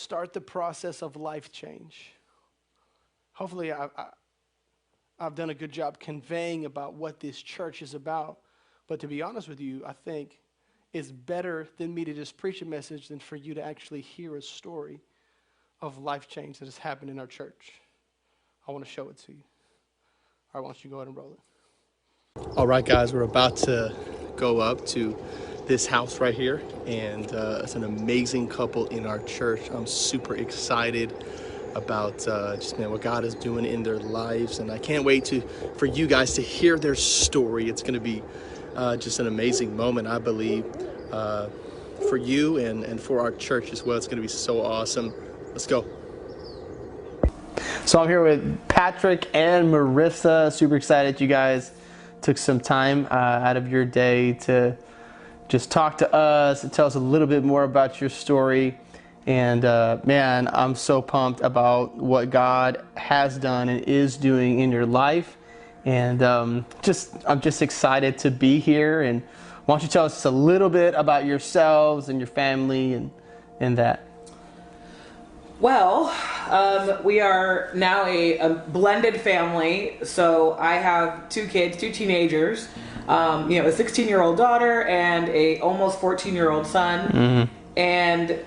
start the process of life change. Hopefully I've done a good job conveying about what this church is about. But to be honest with you, I think it's better than me to just preach a message than for you to actually hear a story of life change that has happened in our church. I want to show it to you. All right, why don't you go ahead and roll it. All right, guys, we're about to go up to this house right here, and it's an amazing couple in our church. I'm super excited about just, man, what God is doing in their lives, and I can't wait for you guys to hear their story. It's going to be just an amazing moment, I believe, for you and for our church as well. It's going to be so awesome. Let's go. So I'm here with Patrick and Marisa. Super excited you guys took some time out of your day to just talk to us and tell us a little bit more about your story. And man, I'm so pumped about what God has done and is doing in your life. And I'm just excited to be here. And why don't you tell us a little bit about yourselves and your family and that? Well, we are now a blended family. So I have two kids, two teenagers, a 16-year-old daughter and a almost 14-year-old son. Mm-hmm. And,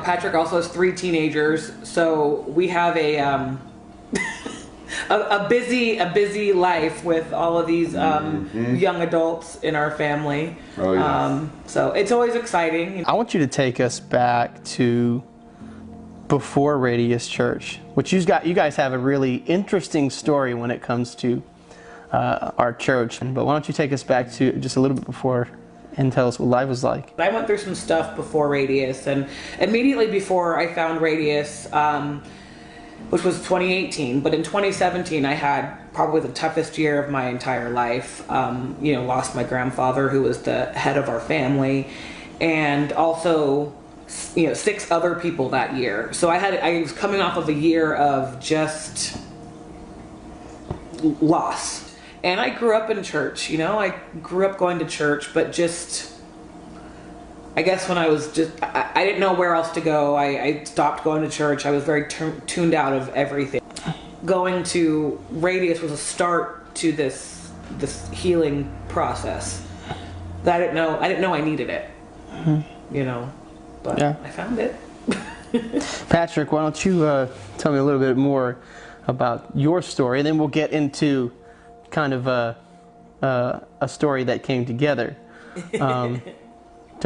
Patrick also has three teenagers. So we have a busy life with all of these young adults in our family. Oh, yes. So it's always exciting. I want you to take us back to before Radius Church, which you guys have a really interesting story when it comes to our church. But why don't you take us back to just a little bit before and tell us what life was like? I went through some stuff before Radius, and immediately before I found Radius, which was 2018, but in 2017 I had probably the toughest year of my entire life. Lost my grandfather, who was the head of our family, and also 6 other people that year. So I was coming off of a year of just loss. And I grew up in church, I grew up going to church, but I guess when I was I didn't know where else to go. I stopped going to church. I was very tuned out of everything. Going to Radius was a start to this healing process that I didn't know I needed it, but yeah. I found it. Patrick, why don't you tell me a little bit more about your story, and then we'll get into kind of a story that came together. Tell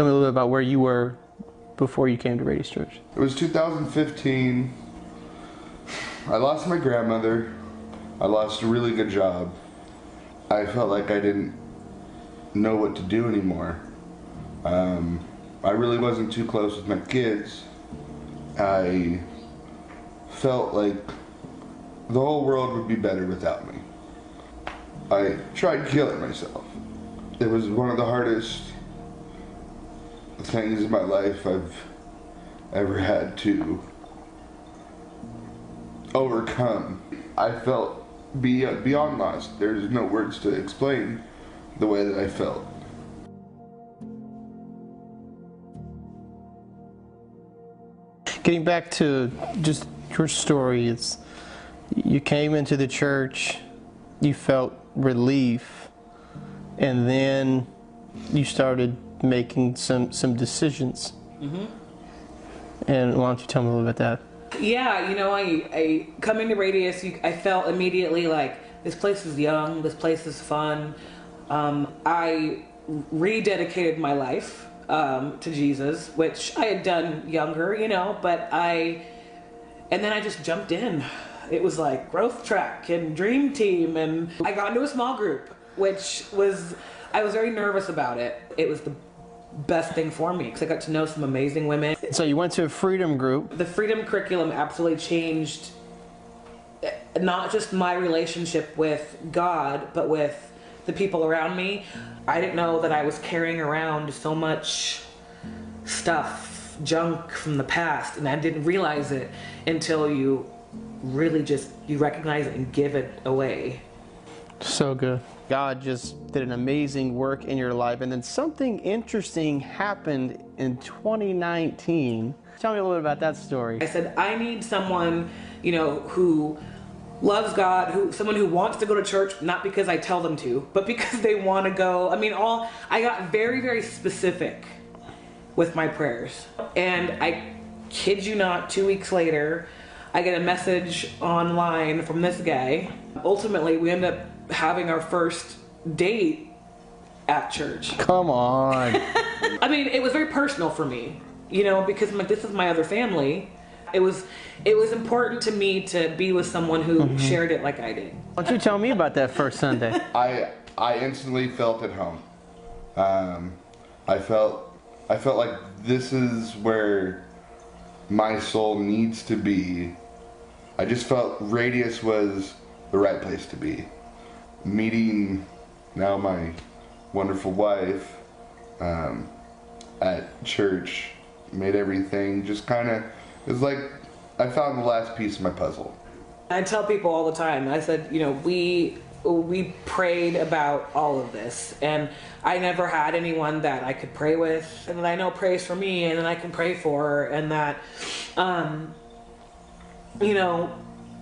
me a little bit about where you were before you came to Radius Church. It was 2015. I lost my grandmother. I lost a really good job. I felt like I didn't know what to do anymore. I really wasn't too close with my kids. I felt like the whole world would be better without me. I tried killing myself. It was one of the hardest things in my life I've ever had to overcome. I felt beyond lost. There's no words to explain the way that I felt. Getting back to just your story, you came into the church, you felt relief, and then you started making some decisions. Mm-hmm. And why don't you tell me a little bit about that? Yeah, I coming to Radius, I felt immediately like this place is young, this place is fun. I rededicated my life to Jesus, which I had done younger, and then I just jumped in. It was like growth track and dream team, and I got into a small group, I was very nervous about it. It was the best thing for me because I got to know some amazing women. So you went to a freedom group. The freedom curriculum absolutely changed not just my relationship with God, but with the people around me. I didn't know that I was carrying around so much stuff, junk from the past, and I didn't realize it until you really you recognize it and give it away. So good. God just did an amazing work in your life, and then something interesting happened in 2019 Tell me a little bit about that story. I said, I need someone, who loves God, someone who wants to go to church, not because I tell them to, but because they want to go. I got very, very specific with my prayers. And I kid you not, 2 weeks later, I get a message online from this guy. Ultimately, we end up having our first date at church. Come on. It was very personal for me, because this is my other family. It was important to me to be with someone who shared it like I did. Why don't you tell me about that first Sunday? I instantly felt at home. I felt like this is where my soul needs to be. I just felt Radius was the right place to be. Meeting now my wonderful wife at church made everything just kind of, it was like I found the last piece of my puzzle. I tell people all the time, I said, we prayed about all of this, and I never had anyone that I could pray with, and that I know prays for me, and that I can pray for, and that,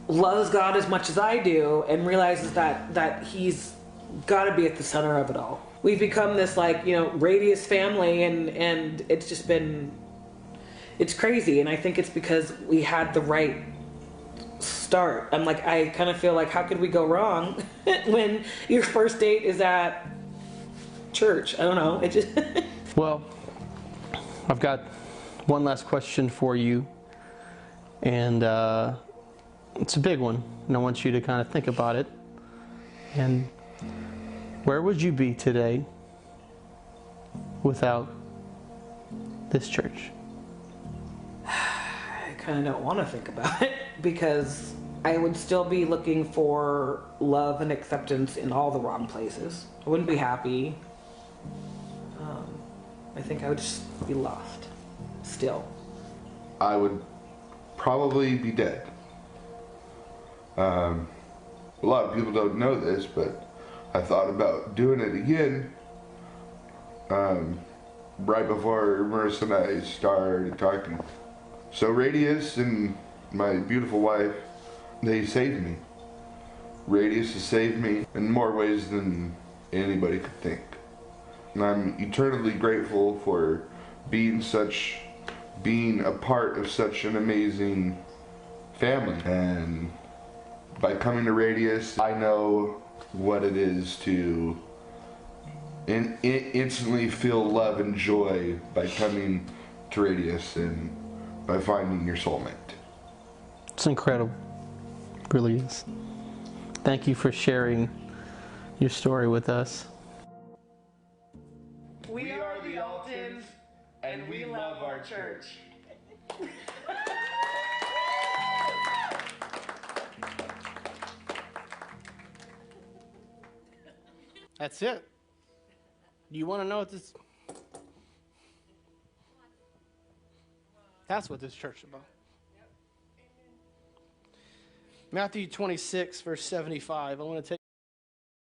loves God as much as I do, and realizes that He's got to be at the center of it all. We've become this Radius family, and it's just been, it's crazy, and I think it's because we had the right start. I kind of feel like, how could we go wrong when your first date is at church? I don't know. It just. Well, I've got one last question for you, and it's a big one, and I want you to kind of think about it. And where would you be today without this church? I kind of don't want to think about it, because I would still be looking for love and acceptance in all the wrong places. I wouldn't be happy. I think I would just be lost still. I would probably be dead. A lot of people don't know this, but I thought about doing it again right before Marisa and I started talking. So Radius and my beautiful wife, they saved me. Radius has saved me in more ways than anybody could think. And I'm eternally grateful for being a part of such an amazing family. And by coming to Radius, I know what it is to instantly feel love and joy by coming to Radius and by finding your soulmate. It's incredible. It really is. Thank you for sharing your story with us. We are the Alltons, and we love our church. That's it. You want to know what this... That's what this church is about. Matthew 26, verse 75. I want to take